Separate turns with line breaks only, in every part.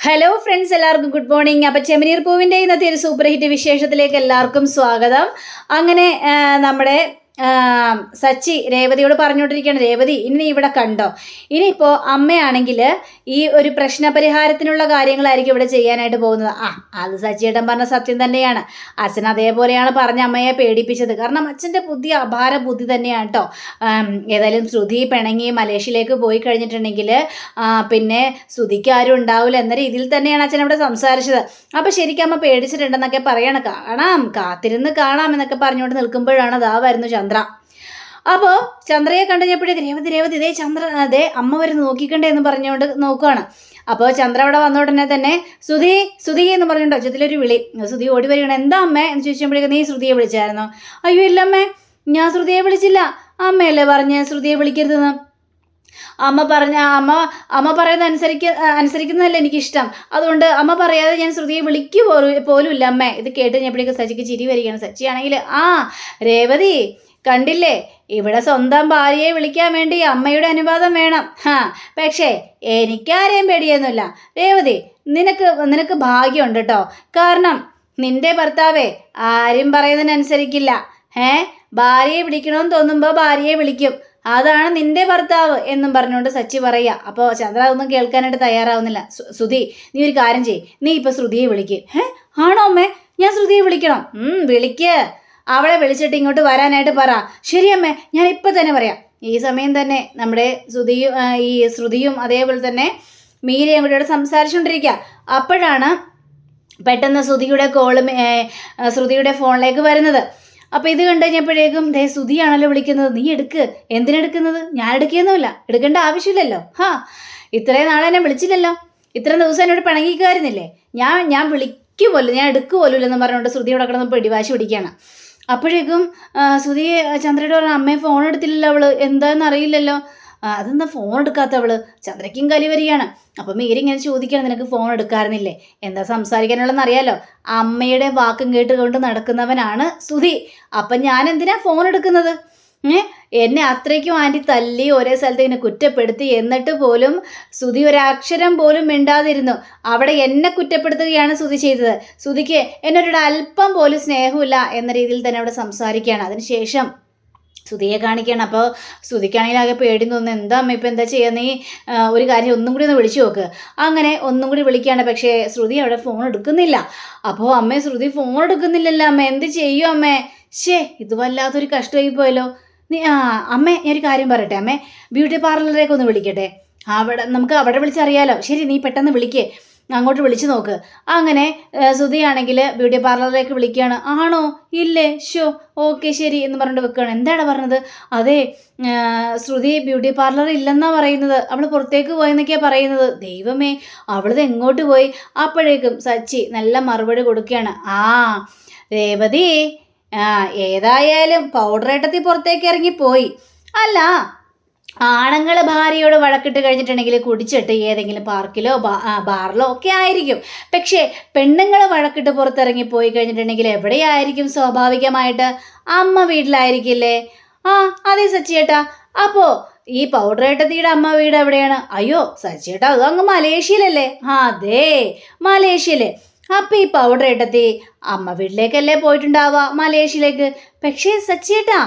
Hello friends, എല്ലാവർക്കും good morning. അപ്പം ചെമ്മനീർ പൂവിൻ്റെ ഇന്നത്തെ ഒരു സൂപ്പർ ഹിറ്റ് വിശേഷത്തിലേക്ക് എല്ലാവർക്കും സ്വാഗതം. അങ്ങനെ നമ്മുടെ സച്ചി രേവതിയോട് പറഞ്ഞുകൊണ്ടിരിക്കുകയാണ്, രേവതി ഇനി ഇവിടെ കണ്ടോ, ഇനിയിപ്പോൾ അമ്മയാണെങ്കിൽ ഈ ഒരു പ്രശ്നപരിഹാരത്തിനുള്ള കാര്യങ്ങളായിരിക്കും ഇവിടെ ചെയ്യാനായിട്ട് പോകുന്നത്. അത് സച്ചിയേട്ടൻ പറഞ്ഞ സത്യം തന്നെയാണ്. അച്ഛൻ അതേപോലെയാണ് പറഞ്ഞ അമ്മയെ പേടിപ്പിച്ചത്. കാരണം അച്ഛൻ്റെ ബുദ്ധി അപാര ബുദ്ധി തന്നെയാണ് കേട്ടോ. ഏതായാലും ശ്രുതി പിണങ്ങി മലേഷ്യയിലേക്ക് പോയി കഴിഞ്ഞിട്ടുണ്ടെങ്കിൽ പിന്നെ ശ്രുതിക്ക് ആരും ഉണ്ടാവില്ല എന്ന രീതിയിൽ തന്നെയാണ് അച്ഛൻ അവിടെ സംസാരിച്ചത്. അപ്പോൾ ശരിക്കും അമ്മ പേടിച്ചിട്ടുണ്ടെന്നൊക്കെ പറയാണ്. കാത്തിരുന്ന് കാണാം എന്നൊക്കെ പറഞ്ഞുകൊണ്ട് നിൽക്കുമ്പോഴാണ് അതാ വരുന്നു ചന്ദ്ര. അപ്പോൾ ചന്ദ്രയെ കണ്ടുകഴിഞ്ഞപ്പോഴേക്ക് രേവതി ഇതേ ചന്ദ്ര അതെ അമ്മ വരുന്ന് നോക്കിക്കണ്ടേ എന്ന് പറഞ്ഞുകൊണ്ട് നോക്കുകയാണ്. അപ്പോൾ ചന്ദ്ര അവിടെ വന്ന ഉടനെ തന്നെ ശ്രുതി എന്ന് പറഞ്ഞുകൊണ്ട് ഒച്ചത്തിലൊരു വിളി. ശ്രുതി ഓടി വരികയാണ്. എന്താ അമ്മേ എന്ന് ചോദിച്ചപ്പോഴേക്ക് നീ ശ്രുതിയെ വിളിച്ചായിരുന്നോ? അയ്യോ ഇല്ലമ്മേ, ഞാൻ ശ്രുതിയെ വിളിച്ചില്ല. അമ്മയല്ലേ പറഞ്ഞ് ശ്രുതിയെ വിളിക്കരുതെന്ന്. അമ്മ പറയുന്നത് അനുസരിക്കുന്നതല്ല എനിക്കിഷ്ടം. അതുകൊണ്ട് അമ്മ പറയാതെ ഞാൻ ശ്രുതിയെ പോലും ഇല്ല അമ്മേ. ഇത് കേട്ട് കഴിഞ്ഞപ്പോഴേക്ക് സച്ചിക്ക് ചിരി വരികയാണ്. സച്ചിയാണെങ്കിൽ രേവതി കണ്ടില്ലേ, ഇവിടെ സ്വന്തം ഭാര്യയെ വിളിക്കാൻ വേണ്ടി അമ്മയുടെ അനുവാദം വേണം. പക്ഷേ എനിക്കാരെയും പേടിയൊന്നുമില്ല രേവതി. നിനക്ക് ഭാഗ്യമുണ്ട് കേട്ടോ. കാരണം നിന്റെ ഭർത്താവേ ആരും പറയുന്നതിനനുസരിക്കില്ല. ഭാര്യയെ വിളിക്കണമെന്ന് തോന്നുമ്പോൾ ഭാര്യയെ വിളിക്കും. അതാണ് നിന്റെ ഭർത്താവ് എന്നും പറഞ്ഞുകൊണ്ട് സച്ചി പറയുക. അപ്പോൾ ചന്ദ്ര അതൊന്നും കേൾക്കാനായിട്ട് തയ്യാറാവുന്നില്ല. ശ്രുതി നീ ഒരു കാര്യം ചെയ്യ്, നീ ഇപ്പോൾ ശ്രുതിയെ വിളിക്ക്. ആണോ അമ്മേ, ഞാൻ ശ്രുതിയെ വിളിക്കണം? വിളിക്ക്, അവളെ വിളിച്ചിട്ട് ഇങ്ങോട്ട് വരാനായിട്ട് പറ. ശരി അമ്മേ, ഞാൻ ഇപ്പം തന്നെ പറയാം. ഈ സമയം തന്നെ നമ്മുടെ ശ്രുതിയും അതേപോലെ തന്നെ മീരയും കൂടെ സംസാരിച്ചുകൊണ്ടിരിക്കുക. അപ്പോഴാണ് പെട്ടെന്ന് ശ്രുതിയുടെ ഫോണിലേക്ക് വരുന്നത്. അപ്പോൾ ഇത് കണ്ടു കഴിഞ്ഞപ്പോഴേക്കും ശ്രുതിയാണല്ലോ വിളിക്കുന്നത്. നീ എടുക്ക്. എന്തിനെടുക്കുന്നത്? ഞാൻ എടുക്കുകയൊന്നുമില്ല, എടുക്കേണ്ട ആവശ്യമില്ലല്ലോ. ഇത്രയും നാളെ എന്നെ വിളിച്ചില്ലല്ലോ, ഇത്രയും ദിവസം എന്നോട് പിണങ്ങിക്കായിരുന്നില്ലേ? ഞാൻ വിളിക്കുമല്ലോ, ഞാൻ എടുക്കുമല്ലോ എന്ന് പറഞ്ഞുകൊണ്ട് ശ്രുതിയോടെ കിടന്ന് പിടിവാശി പിടിക്കുകയാണ്. അപ്പോഴേക്കും ശ്രുതി ചന്ദ്രയോട് പറഞ്ഞു, അമ്മയെ ഫോൺ എടുത്തില്ലല്ലോ അവള്, എന്താണെന്ന് അറിയില്ലല്ലോ. അതെന്താ ഫോൺ എടുക്കാത്ത അവള്? ചന്ദ്രയ്ക്കും കലി വരികയാണ്. അപ്പം മീരിങ്ങനെ ചോദിക്കുകയാണ്, നിനക്ക് ഫോൺ എടുക്കാറുന്നില്ലേ? എന്താ സംസാരിക്കാനുള്ളതെന്ന് അറിയാലോ. അമ്മയുടെ വാക്കും കേട്ടുകൊണ്ട് നടക്കുന്നവനാണ് ശ്രുതി. അപ്പം ഞാൻ എന്തിനാ ഫോൺ എടുക്കുന്നത്? എന്നെ അത്രയ്ക്കും ആൻറ്റി തല്ലി ഒരേ സ്ഥലത്ത് ഇങ്ങനെ കുറ്റപ്പെടുത്തി, എന്നിട്ട് പോലും ശ്രുതി ഒരക്ഷരം പോലും മിണ്ടാതിരുന്നു. അവിടെ എന്നെ കുറ്റപ്പെടുത്തുകയാണ് ശ്രുതി ചെയ്തത്. ശ്രുതിക്ക് എന്നോട് അല്പം പോലും സ്നേഹമില്ല എന്ന രീതിയിൽ തന്നെ അവിടെ സംസാരിക്കുകയാണ്. അതിനുശേഷം ശ്രുതിയെ കാണിക്കുകയാണ്. അപ്പോൾ ശ്രുതിക്കാണെങ്കിൽ ആകെ പേടി തോന്നുന്നു. എന്താ അമ്മ ഇപ്പം എന്താ ചെയ്യുക? നീ ഒരു കാര്യം ഒന്നും കൂടി ഒന്ന് വിളിച്ചു നോക്ക്. അങ്ങനെ ഒന്നും കൂടി വിളിക്കുകയാണ്. പക്ഷേ ശ്രുതി അവിടെ ഫോൺ എടുക്കുന്നില്ല. അപ്പോൾ അമ്മേ, ശ്രുതി ഫോൺ എടുക്കുന്നില്ലല്ലോ അമ്മ, എന്ത് ചെയ്യും അമ്മേ? ഇത് വല്ലാത്തൊരു കഷ്ടമായി പോയല്ലോ. അമ്മേ, ഞാനൊരു കാര്യം പറയട്ടെ അമ്മേ, ബ്യൂട്ടി പാർലറിലേക്ക് ഒന്ന് വിളിക്കട്ടെ. നമുക്ക് അവിടെ വിളിച്ചറിയാലോ. ശരി, നീ പെട്ടെന്ന് വിളിക്കേ, അങ്ങോട്ട് വിളിച്ചു നോക്ക്. അങ്ങനെ ശ്രുതിയാണെങ്കിൽ ബ്യൂട്ടി പാർലറിലേക്ക് വിളിക്കുകയാണ്. ആണോ? ഇല്ലേ? ഓക്കെ ശരി എന്ന് പറഞ്ഞിട്ട് വെക്കുകയാണ്. എന്താണ് പറഞ്ഞത്? അതെ, ശ്രുതി ബ്യൂട്ടി പാർലർ ഇല്ലെന്നാ പറയുന്നത്, അവൾ പുറത്തേക്ക് പോയെന്നൊക്കെയാണ് പറയുന്നത്. ദൈവമേ, അവളത് എങ്ങോട്ട് പോയി? അപ്പോഴേക്കും സച്ചി നല്ല മറുപടി കൊടുക്കുകയാണ്. രേവതി ഏതായാലും പൗഡറേട്ടത്തി പുറത്തേക്ക് ഇറങ്ങിപ്പോയി. അല്ല, ആണുങ്ങൾ ഭാര്യയോട് വഴക്കിട്ട് കഴിഞ്ഞിട്ടുണ്ടെങ്കിൽ കുടിച്ചിട്ട് ഏതെങ്കിലും പാർക്കിലോ ബാറിലോ ഒക്കെ ആയിരിക്കും. പക്ഷേ പെണ്ണുങ്ങൾ വഴക്കിട്ട് പുറത്തിറങ്ങി പോയി കഴിഞ്ഞിട്ടുണ്ടെങ്കിൽ എവിടെയായിരിക്കും സ്വാഭാവികമായിട്ട്? അമ്മ വീട്ടിലായിരിക്കില്ലേ? അതെ സച്ചിയേട്ടാ. അപ്പോൾ ഈ പൗഡറേട്ടത്തിയുടെ അമ്മ വീട് എവിടെയാണ്? അയ്യോ സച്ചിയേട്ടാ, അത് അങ്ങ് മലേഷ്യയിലല്ലേ? അതെ, മലേഷ്യയിൽ. അപ്പം ഈ പൗഡറേട്ടത്തി അമ്മ വീട്ടിലേക്കല്ലേ പോയിട്ടുണ്ടാവുക, മലേഷ്യയിലേക്ക്. പക്ഷേ സച്ചിയേട്ടാ,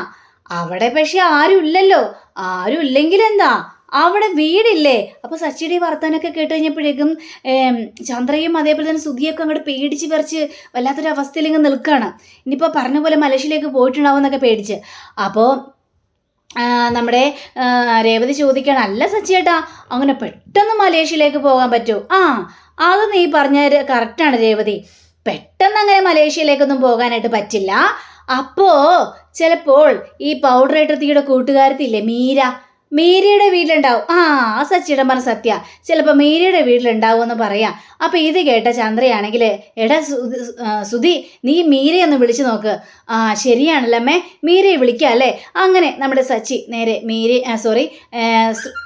അവിടെ പക്ഷെ ആരും ഇല്ലല്ലോ. ആരും ഇല്ലെങ്കിൽ എന്താ, അവിടെ വീടില്ലേ? അപ്പോൾ സച്ചിയുടെ വർത്താനൊക്കെ കേട്ട് കഴിഞ്ഞപ്പോഴേക്കും ചന്ദ്രയും അതേപോലെ തന്നെ ശ്രുതിയൊക്കെ അങ്ങോട്ട് പേടിച്ച് പറിച്ച് വല്ലാത്തൊരു അവസ്ഥയിൽ ഇങ്ങനെ നിൽക്കുകയാണ്. ഇനിയിപ്പോൾ പറഞ്ഞ പോലെ മലേഷ്യയിലേക്ക് പോയിട്ടുണ്ടാവും എന്നൊക്കെ പേടിച്ച്. അപ്പോൾ നമ്മുടെ രേവതി ചോദിക്കുകയാണ്, അല്ല സച്ചിയേട്ടാ, അങ്ങനെ പെട്ടെന്ന് മലേഷ്യയിലേക്ക് പോകാൻ പറ്റുമോ? അത് നീ പറഞ്ഞ കറക്റ്റാണ് രേവതി. പെട്ടെന്ന് അങ്ങനെ മലേഷ്യയിലേക്കൊന്നും പോകാനായിട്ട് പറ്റില്ല. അപ്പോൾ ചിലപ്പോൾ ഈ പൗഡറേട്ടത്തിയുടെ കൂട്ടുകാരത്തില്ലേ മീരയുടെ വീട്ടിലുണ്ടാവും. സച്ചിയുടെ പറഞ്ഞ സത്യ, ചിലപ്പോൾ മീരയുടെ വീട്ടിലുണ്ടാവുമെന്ന് പറയാം. അപ്പോൾ ഇത് കേട്ട ചന്ദ്രയാണെങ്കിൽ, എടാ ശ്രുതി, നീ മീരയൊന്ന് വിളിച്ചു നോക്ക്. ശരിയാണല്ലോ അമ്മേ, മീരയെ വിളിക്കാം അല്ലേ? അങ്ങനെ നമ്മുടെ സച്ചി നേരെ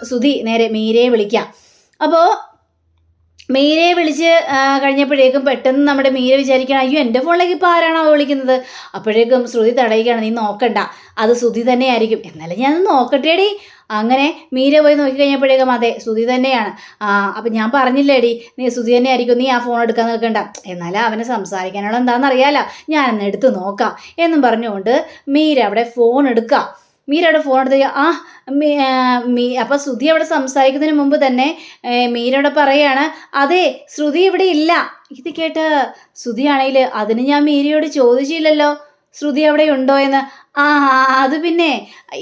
ശ്രുതി നേരെ മീരയെ വിളിക്കാം. അപ്പോൾ മീരയെ വിളിച്ച് കഴിഞ്ഞപ്പോഴേക്കും പെട്ടെന്ന് നമ്മുടെ മീര വിചാരിക്കണം, അയ്യോ എൻ്റെ ഫോണിലേക്ക് ഇപ്പോൾ ആരാണോ വിളിക്കുന്നത്? അപ്പോഴേക്കും ശ്രുതി തടയുകയാണ്, നീ നോക്കണ്ട, അത് ശ്രുതി തന്നെ ആയിരിക്കും. എന്നാലും ഞാൻ നോക്കട്ടേടി. അങ്ങനെ മീര പോയി നോക്കിക്കഴിഞ്ഞപ്പോഴേക്കും അതെ ശ്രുതി തന്നെയാണ്. അപ്പം ഞാൻ പറഞ്ഞില്ലേടി നീ ശ്രുതി തന്നെ ആയിരിക്കും, നീ ആ ഫോൺ എടുക്കാൻ നിൽക്കണ്ട, എന്നാലും അവനെ സംസാരിക്കാനുള്ള എന്താണെന്ന് അറിയാലോ, ഞാനെന്ന് എടുത്ത് നോക്കാം എന്നും പറഞ്ഞുകൊണ്ട് മീര അവിടെ ഫോൺ എടുക്കുക. മീര അവിടെ ഫോൺ എടുത്ത് അപ്പം ശ്രുതി അവിടെ സംസാരിക്കുന്നതിന് മുമ്പ് തന്നെ മീരയോട് പറയാണ്, അതെ ശ്രുതി ഇവിടെ ഇല്ല. ഇത് കേട്ട് ശ്രുതിയാണെങ്കിൽ അതിന് ഞാൻ മീരയോട് ചോദിച്ചില്ലല്ലോ ശ്രുതി അവിടെ ഉണ്ടോ എന്ന്. അത് പിന്നെ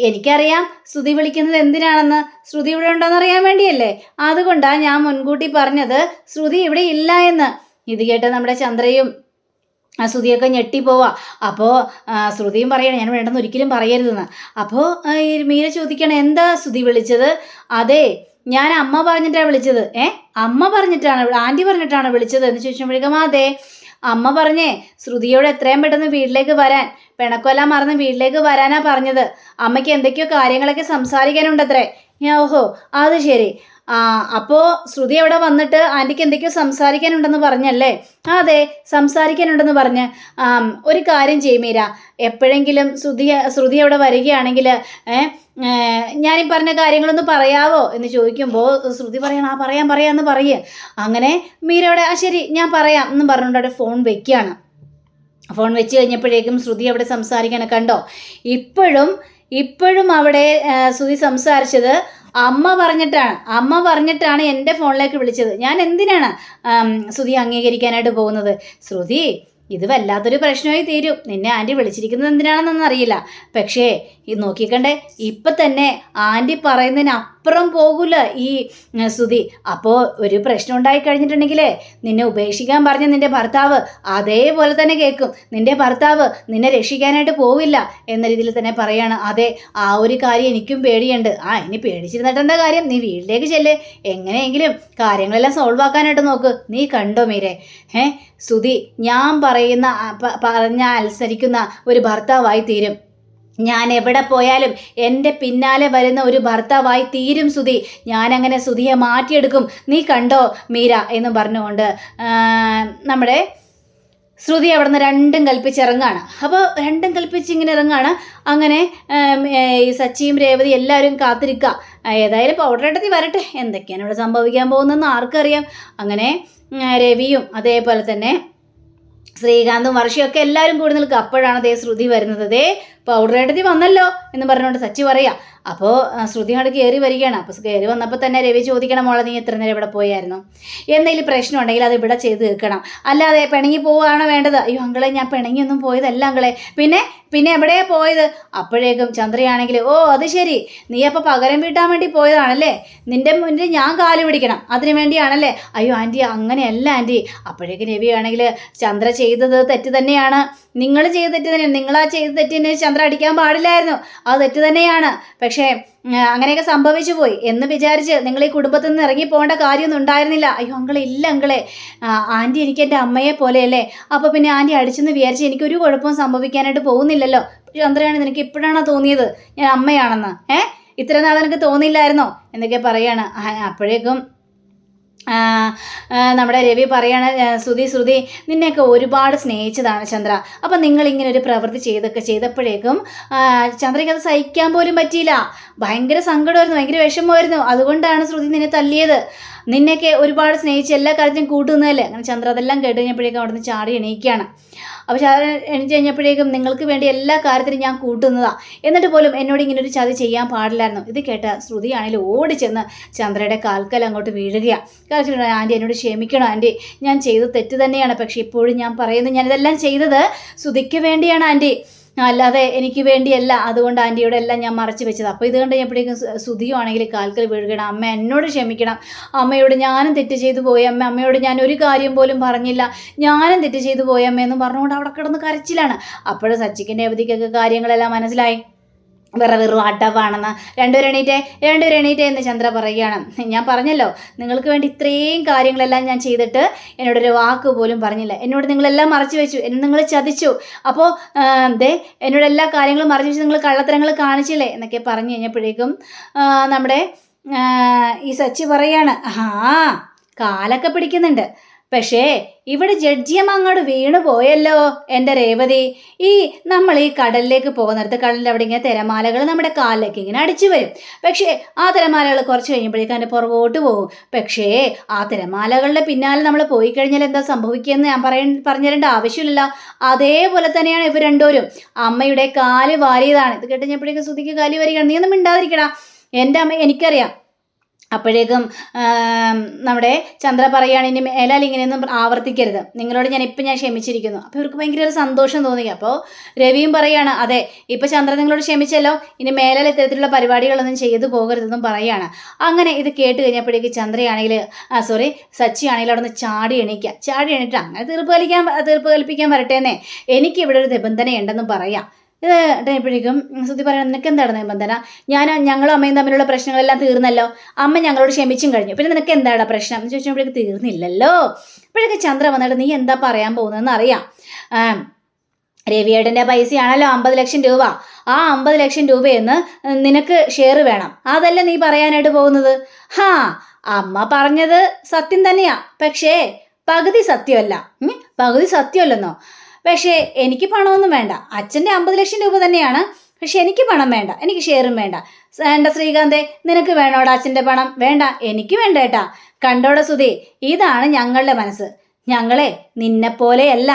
എനിക്കറിയാം ശ്രുതി വിളിക്കുന്നത് എന്തിനാണെന്ന്, ശ്രുതി ഇവിടെ ഉണ്ടോയെന്ന് അറിയാൻ വേണ്ടിയല്ലേ, അതുകൊണ്ടാണ് ഞാൻ മുൻകൂട്ടി പറഞ്ഞത് ശ്രുതി ഇവിടെ ഇല്ല എന്ന്. ഇത് കേട്ട് നമ്മുടെ ചന്ദ്രയും ശ്രുതിയൊക്കെ ഞെട്ടിപ്പോവാ. അപ്പോൾ ശ്രുതിയും പറയണം ഞാൻ വേണ്ടെന്ന് ഒരിക്കലും പറയരുതെന്ന്. അപ്പോൾ മീര ചോദിക്കണം, എന്താ ശ്രുതി വിളിച്ചത്? അതെ ഞാൻ അമ്മ പറഞ്ഞിട്ടാണ് വിളിച്ചത്. അമ്മ പറഞ്ഞിട്ടാണ്, ആൻറ്റി പറഞ്ഞിട്ടാണ് വിളിച്ചത് എന്ന് ചോദിച്ചപ്പോഴേക്കും അതെ അമ്മ പറഞ്ഞേ ശ്രുതിയോട് എത്രയും പെട്ടെന്ന് വീട്ടിലേക്ക് വരാൻ, പിണക്കൊല്ലാം മറന്ന് വീട്ടിലേക്ക് വരാനാ പറഞ്ഞത്. അമ്മയ്ക്ക് എന്തൊക്കെയോ കാര്യങ്ങളൊക്കെ സംസാരിക്കാനുണ്ടത്രേ. ഓഹോ അത് ശരി. അപ്പോൾ ശ്രുതി അവിടെ വന്നിട്ട് ആൻറ്റിക്ക് എന്തൊക്കെയോ സംസാരിക്കാനുണ്ടെന്ന് പറഞ്ഞല്ലേ? അതെ സംസാരിക്കാനുണ്ടെന്ന് പറഞ്ഞ്. ഒരു കാര്യം ചെയ്യും മീര, എപ്പോഴെങ്കിലും ശ്രുതി അവിടെ വരികയാണെങ്കിൽ ഞാനീ പറഞ്ഞ കാര്യങ്ങളൊന്ന് പറയാവോ എന്ന് ചോദിക്കുമ്പോൾ ശ്രുതി പറയണം പറയാമെന്ന് പറയേ. അങ്ങനെ മീരയോടെ ശരി ഞാൻ പറയാം എന്ന് പറഞ്ഞുകൊണ്ട് അവിടെ ഫോൺ വെക്കുകയാണ്. ഫോൺ വെച്ച് കഴിഞ്ഞപ്പോഴേക്കും ശ്രുതി അവിടെ സംസാരിക്കാനൊക്കെ കണ്ടോ. ഇപ്പോഴും അവിടെ ശ്രുതി സംസാരിച്ചത് അമ്മ പറഞ്ഞിട്ടാണ് എൻ്റെ ഫോണിലേക്ക് വിളിച്ചത്. ഞാൻ എന്തിനാണ് ശ്രുതി അംഗീകരിക്കാനായിട്ട് പോകുന്നത്? ശ്രുതി ഇത് വല്ലാത്തൊരു പ്രശ്നമായി തീരും. നിന്നെ ആൻറ്റി വിളിച്ചിരിക്കുന്നത് എന്തിനാണെന്നൊന്നും അറിയില്ല, പക്ഷേ ഇത് നോക്കിക്കണ്ടേ ഇപ്പം തന്നെ ആൻറ്റി പറയുന്നതിനപ്പുറം പോകില്ല ഈ ശ്രുതി. അപ്പോൾ ഒരു പ്രശ്നം ഉണ്ടായി കഴിഞ്ഞിട്ടുണ്ടെങ്കിലേ നിന്നെ ഉപേക്ഷിക്കാൻ പറഞ്ഞ നിൻ്റെ ഭർത്താവ് അതേപോലെ തന്നെ കേൾക്കും. നിൻ്റെ ഭർത്താവ് നിന്നെ രക്ഷിക്കാനായിട്ട് പോവില്ല എന്ന രീതിയിൽ തന്നെ പറയാണ്. അതെ ആ ഒരു കാര്യം എനിക്കും പേടിയുണ്ട്. ഇനി പേടിച്ചിരുന്നിട്ട് എന്താ കാര്യം, നീ വീട്ടിലേക്ക് ചെല്ല്, എങ്ങനെയെങ്കിലും കാര്യങ്ങളെല്ലാം സോൾവ് ആക്കാനായിട്ട് നോക്ക്. നീ കണ്ടോ മീരെ ശ്രുതി ഞാൻ പറഞ്ഞ അനുസരിക്കുന്ന ഒരു ഭർത്താവായി തീരും. ഞാൻ എവിടെ പോയാലും എൻ്റെ പിന്നാലെ വരുന്ന ഒരു ഭർത്താവായി തീരും ശ്രുതി. ഞാനങ്ങനെ ശ്രുതിയെ മാറ്റിയെടുക്കും, നീ കണ്ടോ മീര എന്നും പറഞ്ഞുകൊണ്ട് നമ്മുടെ ശ്രുതി അവിടെ നിന്ന് രണ്ടും കൽപ്പിച്ചിറങ്ങാണ്. അപ്പോൾ രണ്ടും കൽപ്പിച്ച് ഇങ്ങനെ ഇറങ്ങാണ്. അങ്ങനെ ഈ സച്ചിയും രേവതി എല്ലാവരും കാത്തിരിക്കുക. ഏതായാലും പൗഡറെടുത്തി വരട്ടെ, എന്തൊക്കെയാണ് ഇവിടെ സംഭവിക്കാൻ പോകുന്നതെന്ന് ആർക്കറിയാം. അങ്ങനെ രവിയും അതേപോലെ തന്നെ ശ്രീകാന്തും വർഷയൊക്കെ എല്ലാവരും കൂടി നിൽക്കുക. അപ്പോഴാണ് ശ്രുതി വരുന്നത്. പൗഡറെടുത്തി വന്നല്ലോ എന്ന് പറഞ്ഞുകൊണ്ട് സച്ചി പറയാം. അപ്പോൾ ശ്രുതി അങ്ങോട്ട് കയറി വരികയാണ്. അപ്പോൾ കയറി വന്നപ്പോൾ തന്നെ രവി ചോദിക്കണം, മോളെ നീ എത്ര നേരം ഇവിടെ പോയായിരുന്നു? എന്തെങ്കിലും പ്രശ്നം ഉണ്ടെങ്കിൽ അത് ഇവിടെ ചെയ്ത് തീർക്കണം, അല്ലാതെ പിണങ്ങി പോവുകയാണ് വേണ്ടത്. അയ്യോ അങ്കളെ ഞാൻ പിണങ്ങിയൊന്നും പോയതല്ല അങ്കളെ, പിന്നെ എവിടെയാ പോയത്? അപ്പോഴേക്കും ചന്ദ്രയാണെങ്കിൽ അത് ശരി, നീ അപ്പോൾ പകരം വീട്ടാൻ വേണ്ടി പോയതാണല്ലേ, നിൻ്റെ മുന്നിൽ ഞാൻ കാല് പിടിക്കണം അതിന് വേണ്ടിയാണല്ലേ? അയ്യോ ആൻറ്റി അങ്ങനെയല്ല ആൻറ്റി. അപ്പോഴേക്കും രവി ആണെങ്കിൽ ചന്ദ്ര ചെയ്തത് തെറ്റ് തന്നെയാണ്, നിങ്ങൾ ചെയ്ത തെറ്റ് തന്നെയാണ്, നിങ്ങളാ ചെയ്ത തെറ്റിന് ചന്ദ്ര അടിക്കാൻ പാടില്ലായിരുന്നു, അത് തെറ്റ് തന്നെയാണ്. പക്ഷേ അങ്ങനെയൊക്കെ സംഭവിച്ചു പോയി എന്ന് വിചാരിച്ച് നിങ്ങൾ ഈ കുടുംബത്തിൽ നിന്ന് ഇറങ്ങി പോകേണ്ട കാര്യമൊന്നും ഉണ്ടായിരുന്നില്ല. അയ്യോ അങ്കളെ ഇല്ല അങ്കളെ, ആൻറ്റി എനിക്ക് എൻ്റെ അമ്മയെ പോലെയല്ലേ, അപ്പോൾ പിന്നെ ആൻറ്റി അടിച്ചെന്ന് വിചാരിച്ച് എനിക്കൊരു കുഴപ്പവും സംഭവിക്കാനായിട്ട് പോകുന്നില്ലല്ലോ. ചന്ദ്രയാണ് നിനക്ക് ഇപ്പോഴാണോ തോന്നിയത് ഞാൻ അമ്മയാണെന്ന്? ഇത്ര നാൾ നിനക്ക് തോന്നിയില്ലായിരുന്നോ എന്നൊക്കെ പറയാണ്. അപ്പോഴേക്കും നമ്മുടെ രവി പറയാണ്, ശ്രുതി നിന്നെയൊക്കെ ഒരുപാട് സ്നേഹിച്ചതാണ് ചന്ദ്ര. അപ്പം നിങ്ങളിങ്ങനെ ഒരു പ്രവൃത്തി ചെയ്തപ്പോഴേക്കും ചന്ദ്രയ്ക്ക് അത് സഹിക്കാൻ പോലും പറ്റിയില്ല. ഭയങ്കര സങ്കടമായിരുന്നു, ഭയങ്കര വിഷമമായിരുന്നു. അതുകൊണ്ടാണ് ശ്രുതി നിന്നെ തല്ലിയത്. നിന്നെയൊക്കെ ഒരുപാട് സ്നേഹിച്ച് എല്ലാ കാര്യത്തിനും കൂട്ടുന്നതല്ലേ. അങ്ങനെ ചന്ദ്ര അതെല്ലാം കേട്ട് കഴിഞ്ഞപ്പോഴേക്കും അവിടെ നിന്ന് ചാടി എണീക്കുകയാണ്. അപ്പോൾ ചാടി എണീച്ച് കഴിഞ്ഞപ്പോഴേക്കും നിങ്ങൾക്ക് വേണ്ടി എല്ലാ കാര്യത്തിനും ഞാൻ കൂട്ടുന്നതാണ്, എന്നിട്ട് പോലും എന്നോട് ഇങ്ങനെ ഒരു ചതി ചെയ്യാൻ പാടില്ലായിരുന്നു. ഇത് കേട്ട ശ്രുതിയാണെങ്കിൽ ഓടിച്ചെന്ന് ചന്ദ്രയുടെ കാൽക്കൽ അങ്ങോട്ട് വീഴുകയാണ്. കാൽക്കൽ ആൻറ്റി എന്നോട് ക്ഷമിക്കണം ആൻറ്റി, ഞാൻ ചെയ്തത് തെറ്റ് തന്നെയാണ്, പക്ഷേ ഇപ്പോഴും ഞാൻ പറയുന്നത് ഞാനിതെല്ലാം ചെയ്തത് ശ്രുതിക്ക് വേണ്ടിയാണ് ആൻറ്റി, അല്ലാതെ എനിക്ക് വേണ്ടിയല്ല. അതുകൊണ്ട് ആൻറ്റിയോടെ എല്ലാം ഞാൻ മറച്ചു വെച്ചത്. അപ്പോൾ ഇത് കണ്ട് കഴിഞ്ഞപ്പോഴേക്കും ശ്രുതിയാണെങ്കിൽ കാൽക്കൽ വീഴുകണം. അമ്മ എന്നോട് ക്ഷമിക്കണം, അമ്മയോട് ഞാനും തെറ്റ് ചെയ്തു പോയി അമ്മ, അമ്മയോട് ഞാൻ ഒരു കാര്യം പോലും പറഞ്ഞില്ല, ഞാനും തെറ്റ് ചെയ്തു പോയി അമ്മയെന്ന് പറഞ്ഞുകൊണ്ട് അവിടെ കിടന്ന് കരച്ചിലാണ്. അപ്പോഴും സച്ചിക്കിൻ്റെ അവധിക്കൊക്കെ കാര്യങ്ങളെല്ലാം മനസ്സിലായി. വെറും അടവാണെന്ന്. രണ്ടുപേരും എണീറ്റേ എന്ന് ചന്ദ്ര പറയുകയാണ്. ഞാൻ പറഞ്ഞല്ലോ നിങ്ങൾക്ക് വേണ്ടി ഇത്രയും കാര്യങ്ങളെല്ലാം ഞാൻ ചെയ്തിട്ട് എന്നോടൊരു വാക്ക് പോലും പറഞ്ഞില്ല, എന്നോട് നിങ്ങളെല്ലാം മറച്ചു വെച്ചു, എന്നെ നിങ്ങൾ ചതിച്ചു. അപ്പോൾ എന്നോട് എല്ലാ കാര്യങ്ങളും മറച്ചു വെച്ച് നിങ്ങൾ കള്ളത്തരങ്ങൾ കാണിച്ചില്ലേ എന്നൊക്കെ പറഞ്ഞു കഴിഞ്ഞപ്പോഴേക്കും നമ്മുടെ ഈ സച്ചി പറയാണ്, കാലൊക്കെ പിടിക്കുന്നുണ്ട്, പക്ഷേ ഇവിടെ ജഡ്ജിയമ്മ അങ്ങോട്ട് വീണു പോയല്ലോ എൻ്റെ രേവതി. നമ്മൾ ഈ കടലിലേക്ക് പോകുന്നിടത്ത് കടലിൻ്റെ അവിടെ ഇങ്ങനെ തിരമാലകൾ നമ്മുടെ കാലിലേക്ക് ഇങ്ങനെ അടിച്ചു വരും. പക്ഷേ ആ തിരമാലകൾ കുറച്ച് കഴിയുമ്പോഴേക്കും അതിൻ്റെ പുറകോട്ട് പോകും. പക്ഷേ ആ തിരമാലകളുടെ പിന്നാലെ നമ്മൾ പോയി കഴിഞ്ഞാൽ എന്താ സംഭവിക്കുകയെന്ന് ഞാൻ പറഞ്ഞു തരേണ്ട ആവശ്യമില്ലല്ലോ. അതേപോലെ തന്നെയാണ് ഇവർ രണ്ടുപേരും. അമ്മയുടെ കാല് വാരിയതാണ്. ഇത് കേട്ടുകഴിഞ്ഞപ്പോഴേക്കും ശ്രുതിക്ക് കാല് വാരിയാണ്. നീ ഒന്നും മിണ്ടാതിരിക്കടാ, എൻ്റെ അമ്മ എനിക്കറിയാം. അപ്പോഴേക്കും നമ്മുടെ ചന്ദ്ര പറയുകയാണ്, ഇനി മേലാൽ ഇങ്ങനെയൊന്നും ആവർത്തിക്കരുത്, നിങ്ങളോട് ഞാൻ ക്ഷമിച്ചിരിക്കുന്നു. അപ്പോൾ ഇവർക്ക് ഭയങ്കര ഒരു സന്തോഷം തോന്നി. അപ്പോൾ രവിയും പറയുകയാണ്, അതെ ഇപ്പോൾ ചന്ദ്ര നിങ്ങളോട് ക്ഷമിച്ചല്ലോ, ഇനി മേലാൽ ഇത്തരത്തിലുള്ള പരിപാടികളൊന്നും ചെയ്തു പോകരുതെന്നും പറയുകയാണ്. അങ്ങനെ ഇത് കേട്ട് കഴിഞ്ഞപ്പോഴേക്ക് ചന്ദ്രയാണെങ്കിൽ സച്ചി ആണെങ്കിൽ അവിടെ നിന്ന് ചാടി എണീറ്റ് അങ്ങനെ തീർപ്പ് കൽപ്പിക്കാൻ വരട്ടേന്നേ, എനിക്കിവിടെ ഒരു നിബന്ധനയുണ്ടെന്നും പറയാം. ഇത് എപ്പോഴേക്കും ശ്രുതി പറയണം, നിനക്ക് എന്താണ് നിബന്ധന? ഞങ്ങളും അമ്മയും തമ്മിലുള്ള പ്രശ്നങ്ങളെല്ലാം തീർന്നല്ലോ, അമ്മ ഞങ്ങളോട് ക്ഷമിച്ചും കഴിഞ്ഞു, പിന്നെ നിനക്ക് എന്താണ് പ്രശ്നം എന്ന് ചോദിച്ചപ്പോഴേക്ക് തീർന്നില്ലല്ലോ. അപ്പോഴേക്ക് ചന്ദ്ര വന്നിട്ട് നീ എന്താ പറയാൻ പോകുന്നതെന്ന് അറിയാം. രവിയേട്ടൻ്റെ പൈസയാണല്ലോ 50 ലക്ഷം രൂപ. ആ 50 ലക്ഷം രൂപയെന്ന് നിനക്ക് ഷെയർ വേണം, അതല്ല നീ പറയാനായിട്ട് പോകുന്നത്? അമ്മ പറഞ്ഞത് സത്യം തന്നെയാ, പക്ഷേ പകുതി സത്യമല്ലെന്നോ? പക്ഷേ എനിക്ക് പണമൊന്നും വേണ്ട, അച്ഛൻ്റെ 50 ലക്ഷം രൂപ തന്നെയാണ്, പക്ഷെ എനിക്ക് പണം വേണ്ട, എനിക്ക് ഷെയറും വേണ്ട. ശ്രീകാന്തേ, നിനക്ക് വേണോടാ അച്ഛൻ്റെ പണം? വേണ്ട, എനിക്ക് വേണ്ട ഏട്ടാ. കണ്ടോടെ സുധി, ഇതാണ് ഞങ്ങളുടെ മനസ്സ്, ഞങ്ങളെ നിന്നെപ്പോലെയല്ല.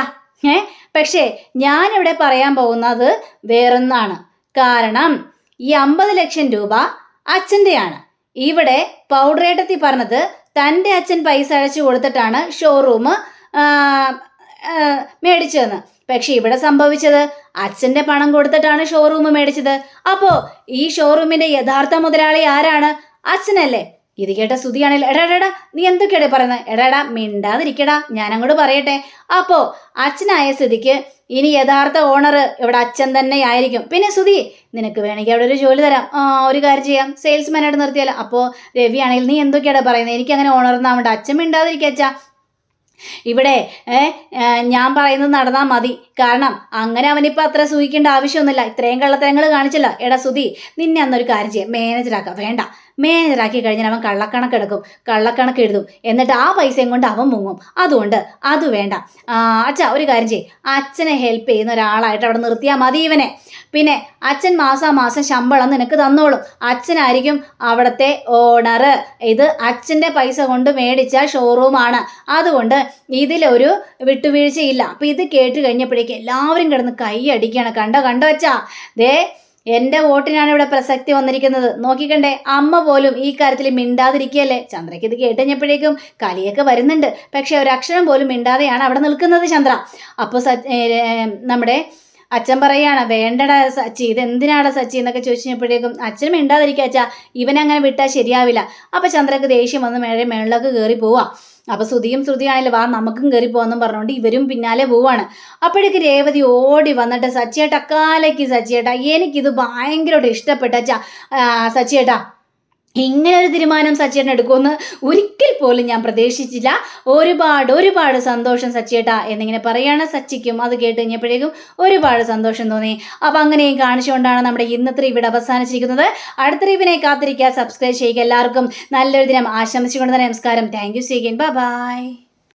പക്ഷേ ഞാനിവിടെ പറയാൻ പോകുന്നത് വേറൊന്നാണ്. കാരണം ഈ 50 ലക്ഷം രൂപ അച്ഛൻ്റെയാണ്. ഇവിടെ പൗഡറേട്ടത്തി പറഞ്ഞത് തൻ്റെ അച്ഛൻ പൈസ അടച്ചു കൊടുത്തിട്ടാണ് ഷോറൂം മേടിച്ചതെന്ന്. പക്ഷെ ഇവിടെ സംഭവിച്ചത് അച്ഛൻ്റെ പണം കൊടുത്തിട്ടാണ് ഷോറൂം മേടിച്ചത്. അപ്പോൾ ഈ ഷോറൂമിൻ്റെ യഥാർത്ഥ മുതലാളി ആരാണ്? അച്ഛനല്ലേ? ഇത് കേട്ട ശ്രുതിയാണെങ്കിൽ എടാ നീ എന്തൊക്കെയാടേ പറയുന്നത്? എടാ മിണ്ടാതിരിക്കടാ, ഞാനങ്ങോട്ട് പറയട്ടെ. അപ്പോൾ അച്ഛനായ സ്ഥിതിക്ക് ഇനി യഥാർത്ഥ ഓണർ ഇവിടെ അച്ഛൻ തന്നെ ആയിരിക്കും. പിന്നെ ശ്രുതി, നിനക്ക് വേണമെങ്കിൽ അവിടെ ഒരു ജോലി തരാം, ഒരു കാര്യം ചെയ്യാം, സെയിൽസ്മാനായിട്ട് നിർത്തിയാലോ. അപ്പോൾ രവി ആണെങ്കിൽ നീ എന്തൊക്കെയാടാ പറയുന്നത്? എനിക്കങ്ങനെ ഓണർന്നാവണ്ട, അച്ഛൻ മിണ്ടാതിരിക്കച്ചാ. ഇവിടെ ഞാൻ പറയുന്നത് നടന്നാൽ മതി. കാരണം അങ്ങനെ അവനിപ്പോൾ അത്ര സൂഹിക്കേണ്ട ആവശ്യമൊന്നുമില്ല, ഇത്രയും കള്ളത്തരങ്ങൾ കാണിച്ചില്ല. എടാ സുധി, നിന്നെ അന്നൊരു കാര്യം ചെയ്യാം, മാനേജറാക്കാം. വേണ്ട, മാനേജറാക്കി കഴിഞ്ഞാൽ അവൻ കള്ളക്കണക്ക് എഴുതും, എന്നിട്ട് ആ പൈസയും കൊണ്ട് അവൻ മുങ്ങും. അതുകൊണ്ട് അത് വേണ്ട. അച്ഛാ ഒരു കാര്യം ചെയ്യും, അച്ഛനെ ഹെൽപ്പ് ചെയ്യുന്ന ഒരാളായിട്ട് അവിടെ നിർത്തിയാൽ മതി ഇവനെ. പിന്നെ അച്ഛൻ മാസം ശമ്പളം നിനക്ക് തന്നോളും, അച്ഛനായിരിക്കും അവിടുത്തെ ഓണർ. ഇത് അച്ഛൻ്റെ പൈസ കൊണ്ട് മേടിച്ച ഷോറൂമാണ്, അതുകൊണ്ട് ഇതിലൊരു വിട്ടുവീഴ്ചയില്ല. അപ്പം ഇത് കേട്ട് കഴിഞ്ഞപ്പോഴേക്കും എല്ലാവരും കിടന്ന് കൈ അടിക്കുകയാണ്. കണ്ടോ അച്ഛാ, ദേ എൻ്റെ വോട്ടിനാണ് ഇവിടെ പ്രസക്തി വന്നിരിക്കുന്നത്, നോക്കിക്കണ്ടേ. അമ്മ പോലും ഈ കാര്യത്തിൽ മിണ്ടാതിരിക്കുകയല്ലേ. ചന്ദ്രയ്ക്ക് ഇത് കേട്ട് കഴിഞ്ഞപ്പോഴേക്കും കലിയൊക്കെ വരുന്നുണ്ട്, പക്ഷെ ഒരക്ഷരം പോലും മിണ്ടാതെയാണ് അവിടെ നിൽക്കുന്നത് ചന്ദ്ര. അപ്പോൾ നമ്മുടെ അച്ഛൻ പറയാണ്, വേണ്ടടാ സച്ചി, ഇതെന്തിനാടാ സച്ചി എന്നൊക്കെ ചോദിച്ചു കഴിഞ്ഞപ്പോഴേക്കും അച്ഛനും മിണ്ടാതിരിക്കുക അച്ഛാ, ഇവനങ്ങനെ വിട്ടാൽ ശരിയാവില്ല. അപ്പോൾ ചന്ദ്രക്ക് ദേഷ്യം വന്ന് മേളിലേക്ക് കയറി പോവാം. അപ്പോൾ ശ്രുതിയാണെങ്കിലും വാ നമുക്കും കയറി പോകാമെന്നും പറഞ്ഞുകൊണ്ട് ഇവരും പിന്നാലെ പോവാണ്. അപ്പോഴേക്ക് രേവതി ഓടി വന്നിട്ട് സച്ചിയേട്ടാ, കാലയ്ക്ക് സച്ചിയേട്ടാ, എനിക്കിത് ഭയങ്കരമായിട്ട് ഇഷ്ടപ്പെട്ട സച്ചിയേട്ടാ, ഇങ്ങനെ ഒരു തീരുമാനം സച്ചിയേട്ടൻ എടുക്കുമെന്ന് ഒരിക്കൽ പോലും ഞാൻ പ്രതീക്ഷിച്ചില്ല. ഒരുപാട് സന്തോഷം സച്ചിയേട്ടാ എന്നിങ്ങനെ പറയാണ് സച്ചിക്കും. അത് കേട്ട് കഴിഞ്ഞപ്പോഴേക്കും ഒരുപാട് സന്തോഷം തോന്നി. അപ്പം അങ്ങനെയും കാണിച്ചുകൊണ്ടാണ് നമ്മുടെ ഇന്നത്തെ ഇവിടെ അവസാനിച്ചിരിക്കുന്നത്. അടുത്ത റിവിനെ കാത്തിരിക്കുക, സബ്സ്ക്രൈബ് ചെയ്യുക. എല്ലാവർക്കും നല്ലൊരു ദിനം ആശംസിച്ചുകൊണ്ട് തന്നെ നമസ്കാരം. Thank you. See again. By.